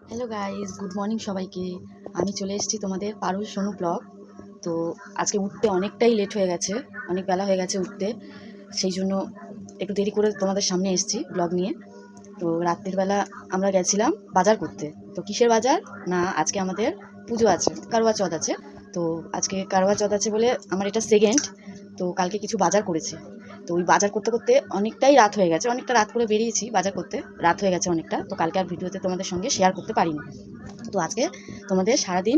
Hello guys, good morning সবাইকে। আমি চলে এসেছি তোমাদের পারুল সোনু ব্লগ। তো আজকে উঠতে অনেকটাই লেট হয়ে গেছে, অনেক বেলা হয়ে গেছে উঠতে, সেই জন্য একটু দেরি করে তোমাদের সামনে এসেছি ব্লগ নিয়ে। তো রাত্রির বেলা আমরা গেছিলাম বাজার করতে। তো কিসের বাজার? না, আজকে আমাদের পুজো আছে, কারওয়া চৌথ আছে। তো আজকে কারওয়া চৌথ আছে বলে আমার এটা সেকেন্ড। তো কালকে কিছু বাজার করেছি। তো ওই বাজার করতে করতে অনেকটাই রাত হয়ে গেছে, অনেকটা রাত করে বেরিয়েছি বাজার করতে, রাত হয়ে গেছে অনেকটা। তো কালকে আর ভিডিওতে তোমাদের সঙ্গে শেয়ার করতে পারিনি। তো আজকে তোমাদের সারাদিন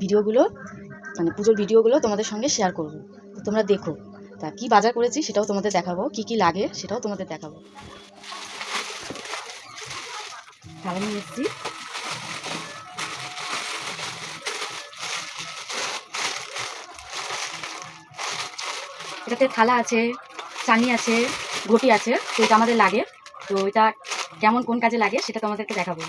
ভিডিওগুলো, মানে পুজোর ভিডিওগুলো তোমাদের সঙ্গে শেয়ার করব। তো তোমরা দেখো। তা কী বাজার করেছি সেটাও তোমাদের দেখাবো, কি কি লাগে সেটাও তোমাদের দেখাবো। থালা নিয়ে এসেছি। এটাতে থালা আছে, চানি আছে, ঘটি আছে। তো এটা আমাদের লাগে। তো এটা কেমন কোন কাজে লাগে সেটা তোমাদেরকে দেখাবো।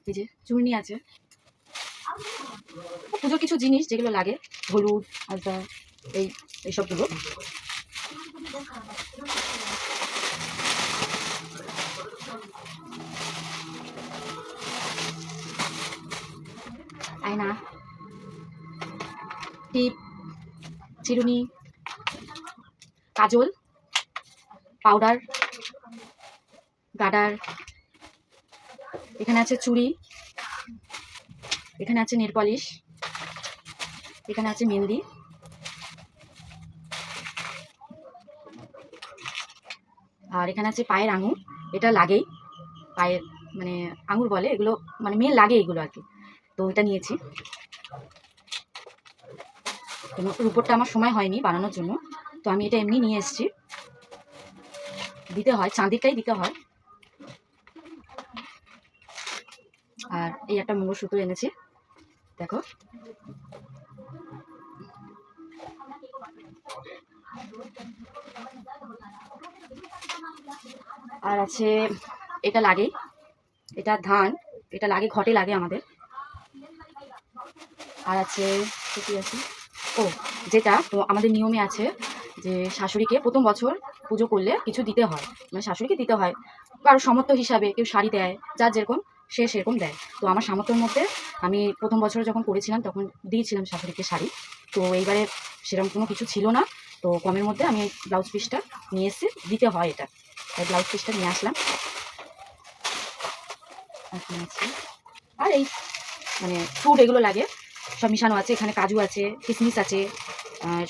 এই যে চূর্ণি আছে, পুজোর কিছু জিনিস যেগুলো লাগে, হলুদ, আলতা, এই এইসবগুলো। আয়না, টিপ, চিরুনি, কাজল, পাউডার, গাডার, এখানে আছে চুড়ি, এখানে আছে নেল পলিশ, এখানে আছে মেহেন্দি, আর এখানে আছে পায়ের আঙুর। এটা লাগেই, পায়ের মানে আঙুর বলে এগুলো, মানে মেয়ে লাগে এগুলো আর কি। তো এটা নিয়েছি। রূপোরটা আমার সময় হয়নি বানানোর জন্য, তো আমি এটা এমনি নিয়ে এসেছি। দিতে হয়, চাঁদিটাই দিতে হয়। আর এই একটা মঙ্গলসূত্র এনেছি, দেখো। আর আছে, এটা লাগেই, এটা ধান, এটা লাগে, ঘটে লাগে আমাদের। আর আছে, কি আছে, ও, যেটা তো আমাদের নিয়মে আছে যে শাশুড়িকে প্রথম বছর পুজো করলে কিছু দিতে হয়, মানে শাশুড়িকে দিতে হয় কারো সামর্থ্য হিসাবে। কেউ শাড়ি দেয়, যার যেরকম সে সেরকম দেয়। তো আমার সামর্থ্যের মধ্যে আমি প্রথম বছরে যখন করেছিলাম তখন দিয়েছিলাম শাশুড়িকে শাড়ি। তো এইবারে সেরকম কোনো কিছু ছিল না, তো কমের মধ্যে আমি ব্লাউজ পিসটা নিয়ে এসে দিতে হয় এটা, তাই ব্লাউজ পিসটা নিয়ে আসলাম। আর কি আছে, আর এই মানে ফ্রুট এগুলো লাগে, সব মিশানো আছে। এখানে কাজু আছে, কিশমিশ আছে,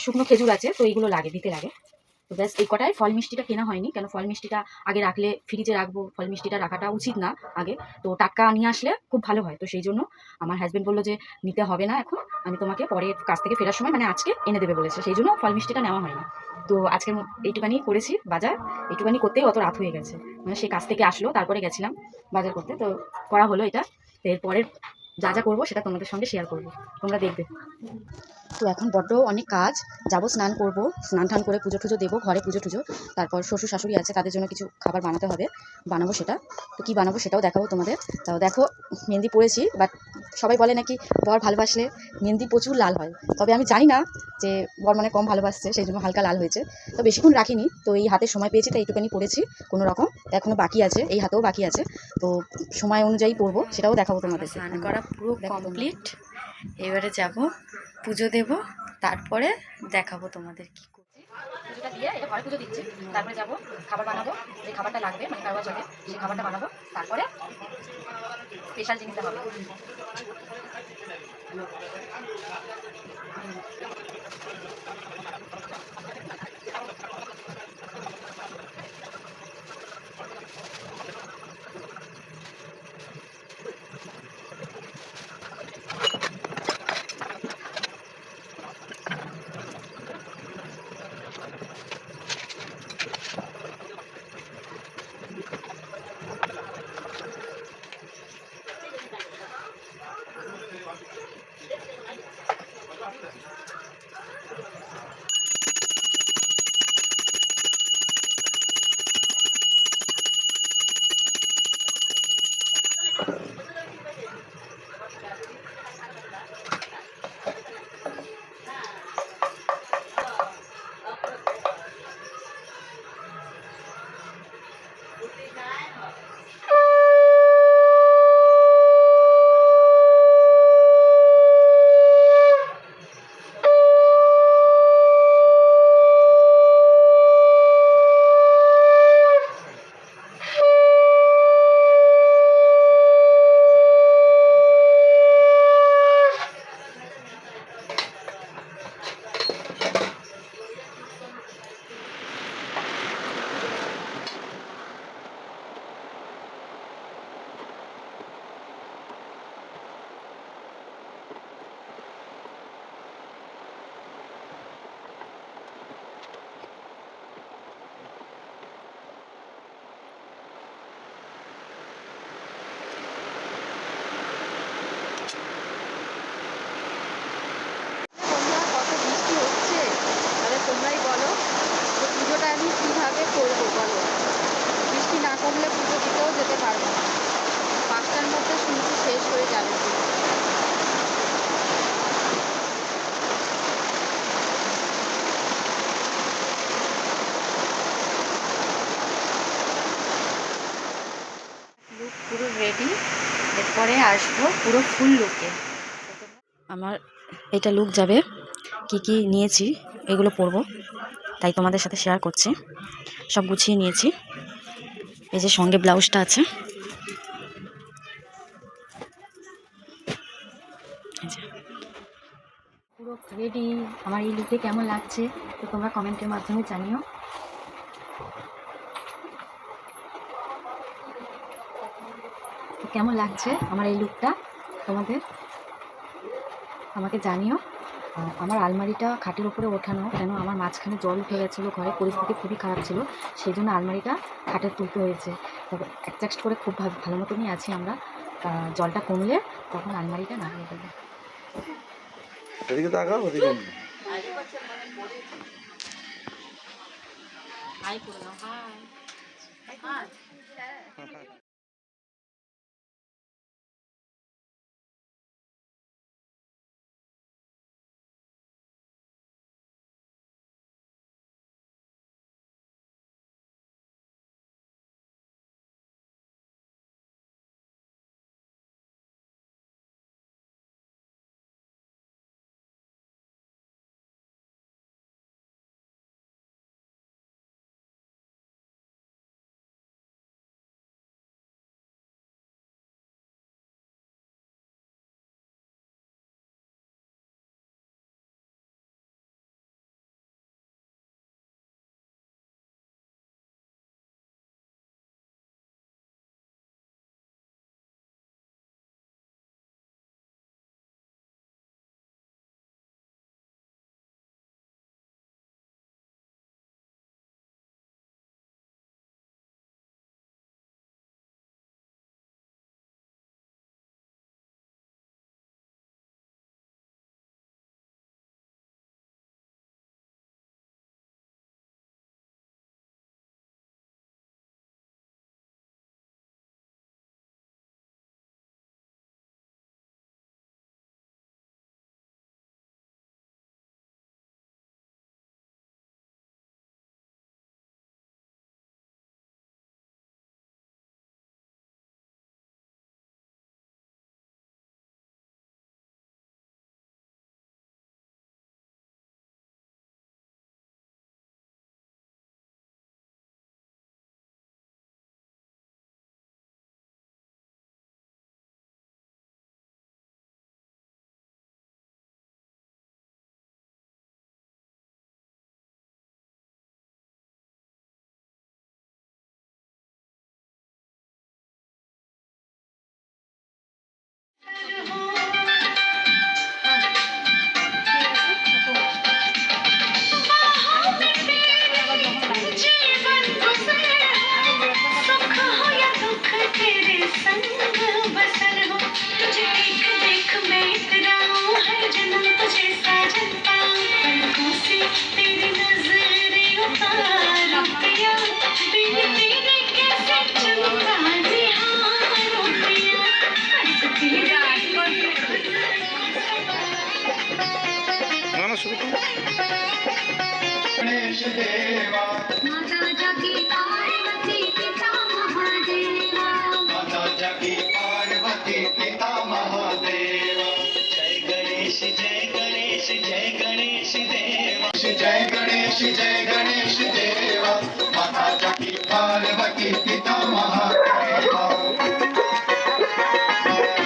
শুকনো খেজুর আছে। তো এইগুলো লাগে, দিতে লাগে। তো ব্যাস এই কটাই। ফল মিষ্টিটা কেনা হয়নি, কেন ফল মিষ্টিটা আগে রাখলে ফ্রিজে রাখবো, ফল মিষ্টিটা রাখাটা উচিত না আগে। তো টাটকা নিয়ে আসলে খুব ভালো হয়। তো সেই জন্য আমার হাজব্যান্ড বললো যে নিতে হবে না এখন, আমি তোমাকে পরে কাছ থেকে ফেরার সময় মানে আজকে এনে দেবে বলেছে, সেই জন্য ফল মিষ্টিটা নেওয়া হয়নি। তো আজকের এইটুখানি করেছি বাজার, এইটুখানি করতেই অত রাত হয়ে গেছে। মানে সে কাছ থেকে আসলো, তারপরে গেছিলাম বাজার করতে। তো করা হলো এটা। এরপরে যা যা করবো সেটা তোমাদের সঙ্গে শেয়ার করবো, তোমরা দেখবে। তো এখন বড্ড অনেক কাজ, যাবো স্নান করব, স্নান টান করে পুজো টুজো দেবো, ঘরে পুজো টুজো। তারপর শ্বশুর শাশুড়ি আছে, তাদের জন্য কিছু খাবার বানাতে হবে, বানাবো সেটা। তো কী বানাবো সেটাও দেখাবো তোমাদের। তাও দেখো, মেহেন্দি পড়েছি, বাট সবাই বলে নাকি বর ভালোবাসলে মেহেন্দি প্রচুর লাল হয়। তবে আমি জানি না যে বর মানে কম ভালোবাসছে, সেই জন্য হালকা লাল হয়েছে। তো বেশিক্ষণ রাখিনি, তো এই হাতে সময় পেয়েছি তাই একটুখানি পড়েছি কোনো রকম। এখনও বাকি আছে, এই হাতেও বাকি আছে। তো সময় অনুযায়ী পড়বো, সেটাও দেখাবো তোমাদের। স্নান করা পুরো কমপ্লিট, এবারে যাব পুজো দেব, তারপরে দেখাবো তোমাদের কি করছি। পুজোটা দিয়ে এটা ঘরে পুজো দিচ্ছি, তারপরে যাব খাবার বানাবো, যে খাবারটা লাগবে মানে কারবা চলে সেই খাবারটা বানাবো, তারপরে স্পেশাল জিনিসটা হবে। তোমরাই বলো যে পুজোটা আমি কীভাবে করবো বলো। বৃষ্টি না কমলে পুজো দিতেও যেতে পারবো না। 5টার মধ্যে শুনছি শেষ হয়ে যাবে পুজো। লুক পুরো রেডি, এরপরে আসবো পুরো ফুল লুকে। আমার এটা লুক যাবে, কি কি নিয়েছি এগুলো পরবো, তাই তোমাদের সাথে শেয়ার করছি। সব গুছিয়ে নিয়েছি, এই যে সঙ্গে ব্লাউজটা আছে। পুরো রেডি। আমার এই লুকে কেমন লাগছে তো তোমরা কমেন্টের মাধ্যমে জানিও। তো কেমন লাগছে আমার এই লুকটা তোমাদের আমাকে জানিও। আমার আলমারিটা খাটের উপরে ওঠানো, কেন আমার মাঝখানে জল উঠে গেছিলো, ঘরে পরিস্থিতি খুবই খারাপ ছিল, সেই জন্য আলমারিটা খাটের তুলতে হয়েছে। তবে অ্যাডজাস্ট করে খুব ভালো মতনই আছি আমরা। জলটা কমলে তখন আলমারিটা নামিয়ে দেবো।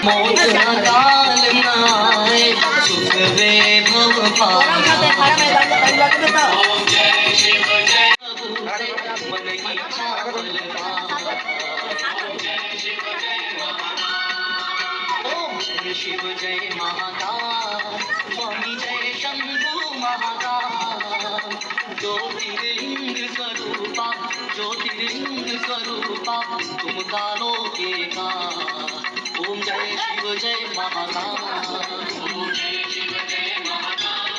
मोज अकाल न आए सुख वे भव मन इच्छा ओम जय शिव जय महाकाल स्वामी जय शंभु महाकाल ज्योतिर्लिंग स्वरूपा ज्योतिर्लिंग स्वरूपा तुम कालो के काल ओम जय शिव जय महाकाल ओम जय शिव जय महाकाल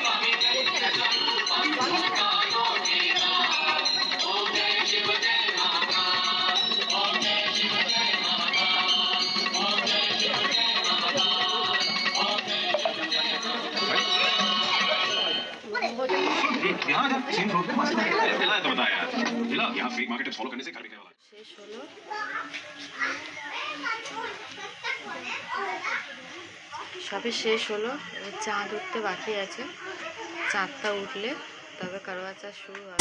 स्वामी जय स्वरूपा तुम कालो के काल ओम जय शिव जय महाकाल ओम जय शिव जय महाकाल ओम जय शिव जय महाकाल ओम जय शिव जय यहाँ जब सेम रोड पे मस्त मिला तो बताया मिला यहाँ फ्री मार्केट फॉलो करने से घर बिकने वाला শেষ হলো। সবই শেষ হলো, এবার চাঁদ উঠতে বাকি আছে। চাঁদটা উঠলে তবে কারোয়া চাষ শুরু হবে।